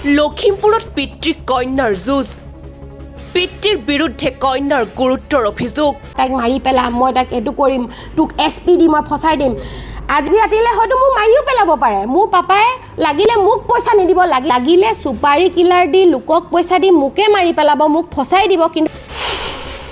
লখিমপুৰত পিতৃ কন্যাৰ যুঁজ পিতৃৰ বিৰুদ্ধে কন্যাৰ গুৰুত্বৰ অভিযোগ তাইক মাৰি পেলাম মই তাক এটো কৰিম তোক এছপি দি মই ফসাই দিম আজি ৰাতিলে হয়তো মোক মাৰিও পেলাব পাৰে মোৰ পাপাই লাগিলে মোক পইচা নিদিব লাগিলে সুপাৰী কিলাৰ দি লোকক পইচা দি মোকে মাৰি পেলাব মোক ফসাই দিব কিন্তু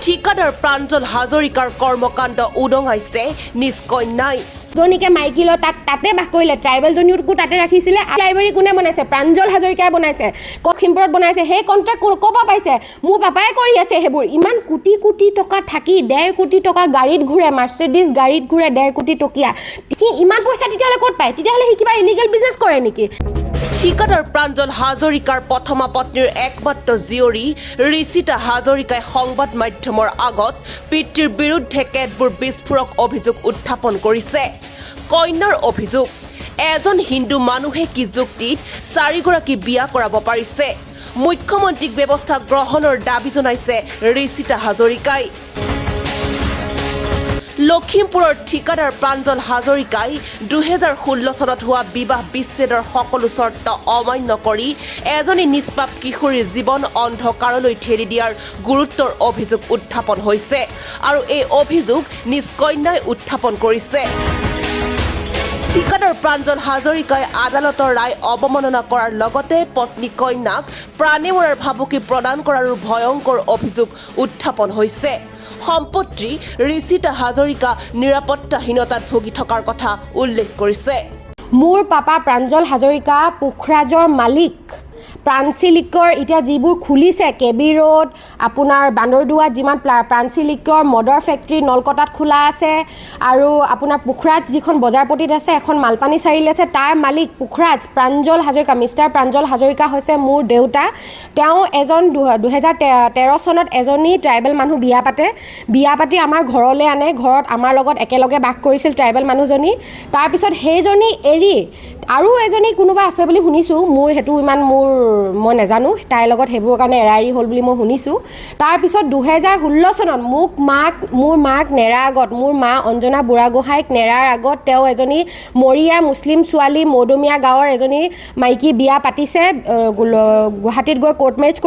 ঠিকাদাৰ প্ৰাঞ্জল হাজৰিকাৰ কৰ্মকাণ্ড উদঙাইছে নিজ কন্যাই জনীকে মাইকী লৈ তাক তাতে বাস কৰিলে ট্ৰাইবেল জনীকো তাতে ৰাখিছিলে লাইব্ৰেৰী কোনে বনাইছে প্ৰাঞ্জল হাজৰিকাই বনাইছে লখিমপুৰত বনাইছে সেই কণ্ট্ৰেক্ট ক'ৰ পৰা পাইছে মোৰ পাপাই কৰি আছে সেইবোৰ ইমান কোটি কোটি টকা থাকি 1.5 কোটি টকা গাড়ীত ঘূৰে মাৰ্চেডিজ গাড়ীত ঘূৰে 1.5 কোটি টকীয়া সি ইমান পইচা তেতিয়াহ'লে ক'ত পায় তেতিয়াহ'লে সি কিবা ইলিগেল বিজনেছ কৰে নেকি ঠিকাদাৰ প্ৰাঞ্জল হাজৰিকাৰ প্ৰথমা পত্নীৰ একমাত্ৰ জীয়ৰী ঋষিতা হাজৰিকাই সংবাদ মাধ্যমৰ আগত পিতৃৰ বিৰুদ্ধে কেতবোৰ বিস্ফোৰক অভিযোগ উত্থাপন কৰিছে কন্যাৰ অভিযোগ এজন হিন্দু মানুহে কি যুক্তিত 4গৰাকী বিয়া কৰাব পাৰিছে মুখ্যমন্ত্ৰীক ব্যৱস্থা গ্ৰহণৰ দাবী জনাইছে ঋষিতা হাজৰিকাই লখিমপুৰৰ ঠিকাদাৰ প্ৰাঞ্জল হাজৰিকাই 2016 চনত হোৱা বিবাহ বিচ্ছেদৰ সকলো চৰ্ত অমান্য কৰি এজনী নিষ্পাপ কিশোৰীৰ জীৱন অন্ধকাৰলৈ ঠেলি দিয়াৰ গুৰুত্বৰ অভিযোগ উত্থাপন হৈছে আৰু এই অভিযোগ নিজ কন্যাই উত্থাপন কৰিছে ঠিকাদাৰ প্ৰাঞ্জল হাজৰিকাই আদালতৰ ৰায় অৱমাননা কৰাৰ লগতে পত্নী কন্যাক প্ৰাণে মৰাৰ ভাবুকি প্ৰদান কৰাৰো ভয়ংকৰ অভিযোগ উত্থাপন হৈছে সম্পত্তি ঋষিতা হাজৰিকা নিৰাপত্তাহীনতাত ভুগি থকাৰ কথা উল্লেখ কৰিছে মোৰ পাপা প্ৰাঞ্জল হাজৰিকা পুখৰাজৰ মালিক প্ৰাঞ্চিলিকৰ এতিয়া যিবোৰ খুলিছে কেবি ৰোড আপোনাৰ বান্দৰদুৱাত যিমান প্ৰাঞ্চিলিকৰ মদৰ ফেক্টৰী নলকটাত খোলা আছে আৰু আপোনাৰ পুখৰাজ যিখন বজাৰপতিত আছে এখন মালপানী চাৰিআলি আছে তাৰ মালিক পুখৰাজ প্ৰাঞ্জল হাজৰিকা মিষ্টাৰ প্ৰাঞ্জল হাজৰিকা হৈছে মোৰ দেউতা তেওঁ এজন 2013 চনত এজনী ট্ৰাইবেল মানুহ বিয়া পাতি আমাৰ ঘৰলৈ আনে ঘৰত আমাৰ লগত একেলগে বাস কৰিছিল ট্ৰাইবেল মানুহজনী তাৰপিছত সেইজনী এৰি আৰু এজনী কোনোবা আছে বুলি শুনিছোঁ মোৰ হেতু ইমান মই নাজানো তাইৰ লগত সেইবোৰ কাৰণে এৰাৰি হ'ল বুলি মই শুনিছোঁ তাৰপিছত 2016 চনত মোৰ মাক নেৰাৰ আগত মোৰ মা অঞ্জনা বুঢ়াগোহাঁইক নেৰাৰ আগত তেওঁ এজনী মৰিয়া মুছলিম ছোৱালী মৌদমীয়া গাঁৱৰ এজনী মাইকী বিয়া পাতিছে গুৱাহাটীত গৈ কোৰ্ট মেৰেজ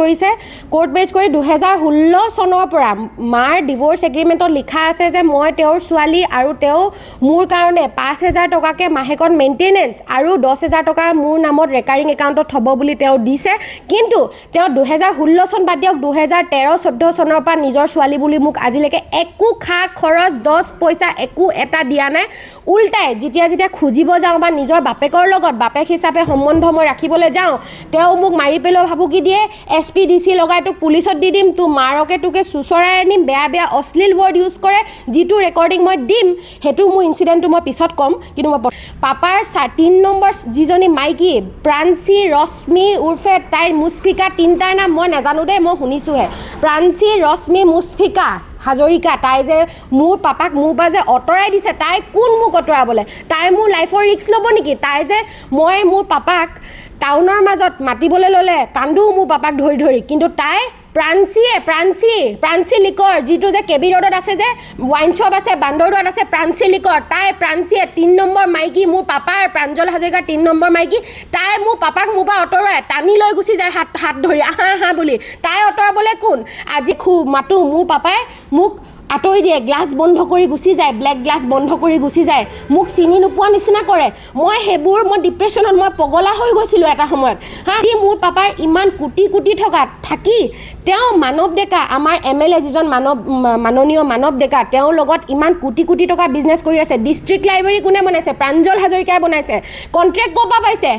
কৰি 2016 চনৰ পৰা মাৰ ডিভোৰ্চ এগ্ৰিমেণ্টত লিখা আছে যে মই তেওঁৰ ছোৱালী আৰু তেওঁ মোৰ কাৰণে 5,000 টকাকৈ মাহেকত মেইনটেনেন্স আৰু 10,000 টকা মোৰ নামত ৰেকাৰিং একাউণ্টত থ'ব বুলি তেওঁ দিছে কিন্তু তেওঁ 2016 চন বাদ দিয়ক 2013-14 চনৰ পৰা নিজৰ ছোৱালী বুলি মোক আজিলৈকে একো খা খৰচ 10 পইচা একো এটা দিয়া নাই উল্টাই যেতিয়া খুজিব যাওঁ বা নিজৰ বাপেকৰ লগত বাপেক হিচাপে সম্বন্ধ মই ৰাখিবলৈ যাওঁ তেওঁ মোক মাৰি পেলোৱা ভাবুকি দিয়ে এছপি ডিচি লগাই তোক পুলিচত দি দিম তোৰ মাৰকে তোকে চুচৰাই আনিম বেয়া অশ্লীল ৱৰ্ড ইউজ কৰে যিটো ৰেকৰ্ডিং মই দিম সেইটো মোৰ ইনচিডেণ্টটো মই পিছত ক'ম কিন্তু মই পাপাৰ 3 নম্বৰ যিজনী মাইকী প্ৰাঞ্চি ৰশ্মি উৰ্ফে তাইৰ মুছফিকা তিনিটাৰ নাম মই নাজানো দেই মই শুনিছোঁহে প্ৰাঞ্চি ৰশ্মি মুছফিকা হাজৰিকা তাই যে মোৰ পাপাক মোৰ পৰা যে অঁতৰাই দিছে তাই কোন মোক অঁতৰাবলৈ তাই মোৰ লাইফৰ ৰিস্ক ল'ব নেকি তাই যে মই মোৰ পাপাক টাউনৰ মাজত মাতিবলৈ ল'লে কান্দো মোৰ পাপাক ধৰি কিন্তু তাই প্ৰাঞ্চি লিকৰ যিটো যে কেবি ৰোডত আছে যে ৱাইন শ্বপ আছে বান্দৰদুৱাত আছে প্ৰাঞ্চি লিকৰ তাই প্ৰাঞ্চিয়ে 3 নম্বৰ মাইকী মোৰ পাপাৰ প্ৰাঞ্জল হাজৰিকাৰ 3 নম্বৰ মাইকী তাই মোৰ পাপাক মোৰ পৰা অঁতৰাই টানি লৈ গুচি যায় হাত ধৰি আহা বুলি তাই অঁতৰাবলৈ কোন আজি মাতো মোৰ পাপাই মোক আঁতৰি দিয়ে গ্লাছ বন্ধ কৰি গুচি যায় ব্লেক গ্লাছ বন্ধ কৰি গুচি যায় মোক চিনি নোপোৱা নিচিনা কৰে মই ডিপ্ৰেশ্যনত মই পগলা হৈ গৈছিলোঁ এটা সময়ত মোৰ পাপাৰ ইমান কোটি টকা থাকি তেওঁ মানৱ ডেকা আমাৰ MLA যিজন মাননীয় মানৱ ডেকা তেওঁৰ লগত ইমান কোটি টকা বিজনেছ কৰি আছে ডিষ্ট্ৰিক্ট লাইব্ৰেৰী কোনে বনাইছে প্ৰাঞ্জল হাজৰিকাই বনাইছে কণ্ট্ৰেক্ট ক'ৰ পৰা পাইছে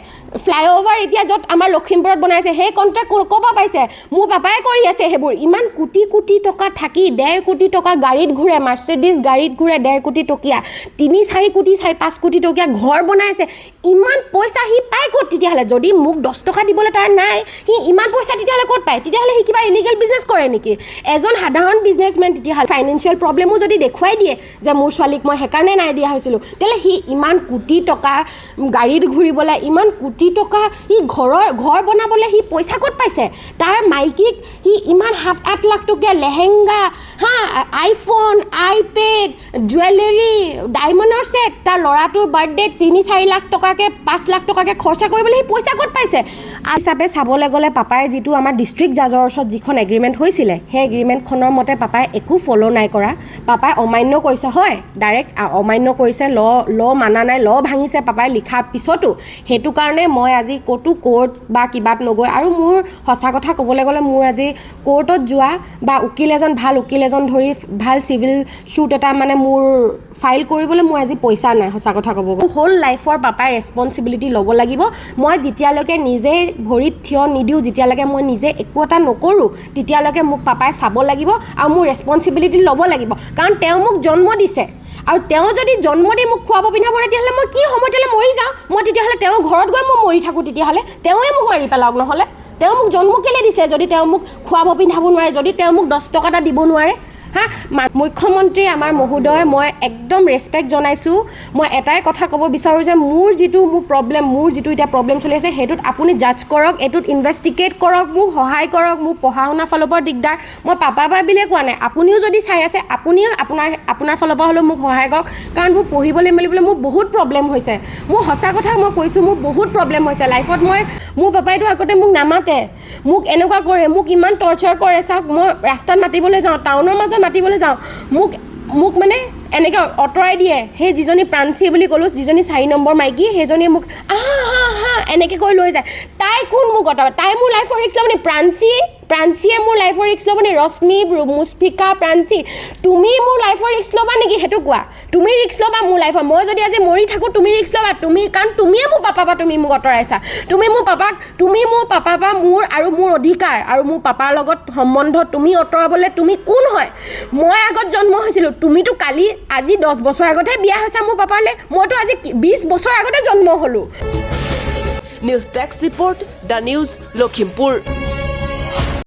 ফ্লাইঅভাৰ এতিয়া য'ত আমাৰ লখিমপুৰত বনাইছে সেই কণ্ট্ৰেক্ট ক'ৰ পৰা পাইছে মোৰ পাপাই কৰি আছে সেইবোৰ ইমান কোটি টকা থাকি 1.5 কোটি টকা গাড়ীত ঘূৰে মাৰ্চেডিজ গাড়ীত ঘূৰে 1.5 কোটি টকীয়া 3-4 কোটি 4-5 কোটি টকীয়া ঘৰ বনাইছে ইমান পইচা সি পায় ক'ত তেতিয়াহ'লে যদি মোক 10 টকা দিবলৈ তাৰ নাই সি ইমান পইচা তেতিয়াহ'লে ক'ত পায় তেতিয়াহ'লে সি কিবা ইলিগেল বিজনেছ কৰে নেকি এজন সাধাৰণ বিজনেছমেন তেতিয়াহ'লে ফাইনেন্সিয়েল প্ৰব্লেমো যদি দেখুৱাই দিয়ে যে মোৰ ছোৱালীক মই সেইকাৰণে নাই দিয়া হৈছিলোঁ তেতিয়াহ'লে সি ইমান কোটি টকা গাড়ীত ঘূৰিবলৈ ইমান কোটি টকা সি ঘৰ বনাবলৈ সি পইচা ক'ত পাইছে তাৰ মাইকীক সি ইমান 7-8 লাখ টকীয়া লেহেংগা আইফোন আইপেড জুৱেলাৰী ডায়মণ্ডৰ ছেট তাৰ ল'ৰাটোৰ বাৰ্থডে 3-4 লাখ টকাকৈ 5 লাখ টকাকৈ খৰচা কৰিবলৈ সি পইচা ক'ত পাইছে হিচাপে চাবলৈ গ'লে পাপাই যিটো আমাৰ ডিষ্ট্ৰিক্ট জাজৰ ওচৰত যিখন এগ্ৰিমেণ্ট হৈছিলে সেই এগ্ৰিমেণ্টখনৰ মতে পাপাই একো ফ'ল' নাই কৰা পাপাই অমান্য কৰিছে হয় ডাইৰেক্ট অমান্য কৰিছে ল মানা নাই ল ভাঙিছে পাপাই লিখা পিছতো সেইটো কাৰণে মই আজি ক'তো কোৰ্ট বা কিবাত নগৈ আৰু মোৰ সঁচা কথা ক'বলৈ গ'লে মোৰ আজি কোৰ্টত যোৱা বা ভাল উকিল এজন ধৰি ভাল চিভিল শ্বুট এটা মানে মোৰ ফাইল কৰিবলৈ মোৰ আজি পইচা নাই সঁচা কথা ক'ব গ'লে হোল লাইফৰ পাপাই ৰেছপনচিবিলিটি ল'ব লাগিব মই যেতিয়ালৈকে নিজে ভৰিত থিয় নিদিওঁ যেতিয়ালৈকে মই নিজে একো এটা নকৰোঁ তেতিয়ালৈকে মোক পাপাই চাব লাগিব আৰু মোৰ ৰেছপনচিবিলিটি ল'ব লাগিব কাৰণ তেওঁ মোক জন্ম দিছে আৰু তেওঁ যদি জন্ম দি মোক খুৱাব পিন্ধাব তেতিয়াহ'লে মই কি সময় তেতিয়াহ'লে মৰি যাওঁ মই তেতিয়াহ'লে তেওঁৰ ঘৰত গৈ মই মৰি থাকোঁ তেতিয়াহ'লে তেওঁৱে মোক মাৰি পেলাওক নহ'লে তেওঁ মোক জন্ম কেলৈ দিছে যদি তেওঁ মোক খুৱাব পিন্ধাব নোৱাৰে যদি তেওঁ মোক 10 টকা এটা দিব নোৱাৰে মুখ্যমন্ত্ৰী আমাৰ মহোদয় মই একদম ৰেছপেক্ট জনাইছোঁ মই এটাই কথা ক'ব বিচাৰোঁ যে মোৰ যিটো এতিয়া প্ৰব্লেম চলি আছে সেইটোত আপুনি জাজ কৰক এইটোত ইনভেষ্টিগেট কৰক মোক সহায় কৰক মোক পঢ়া শুনা ফালৰ পৰা দিগদাৰ মই পাপা বুলিয়ে কোৱা নাই আপুনিও যদি চাই আছে আপুনিও আপোনাৰ ফালৰ পৰা হ'লেও মোক সহায় কৰক কাৰণ মোৰ পঢ়িবলৈ মেলিবলৈ মোৰ বহুত প্ৰব্লেম হৈছে মোৰ সঁচা কথা মই কৈছোঁ মোৰ বহুত প্ৰব্লেম হৈছে লাইফত মোৰ পাপাইতো আগতে মোক নামাতে মোক এনেকুৱা কৰে মোক ইমান টৰ্চাৰ কৰে চাওক মই ৰাস্তাত মাতিবলৈ যাওঁ টাউনৰ মাজত মাতিবলৈ যাওঁ মোক মানে এনেকৈ আঁতৰাই দিয়ে সেই যিজনী প্ৰাঞ্চী বুলি ক'লোঁ যিজনী 4 নম্বৰ মাইকী সেইজনীয়ে মোক এনেকৈ কৈ লৈ যায় তাই কোন মোক আঁতৰাই তাই মোৰ লাইফৰ ৰিক্স ল'ব নে প্ৰাঞ্চীয়ে মোৰ লাইফৰ ৰিক্স ল'ব নে ৰশ্মি মুস্ফিকা প্ৰাঞ্চী তুমি মোৰ লাইফৰ ৰিক্স ল'বা নেকি সেইটো কোৱা তুমি ৰিক্স ল'বা মোৰ লাইফৰ মই যদি আজি মৰি থাকোঁ তুমি ৰিক্স ল'বা কাৰণ তুমিয়ে মোৰ পাপা বা তুমি মোক আঁতৰাইছা তুমি মোৰ পাপা বা মোৰ অধিকাৰ আৰু মোৰ পাপাৰ লগত সম্বন্ধ তুমি আঁতৰাবলৈ তুমি কোন হয় মই আগত জন্ম হৈছিলোঁ তুমিতো আজি 10 বছৰ আগতহে বিয়া হৈছা মোৰ পাপালৈ মইতো আজি 20 বছৰ আগতে জন্ম হ'লোঁ news desk report the news Lakhimpur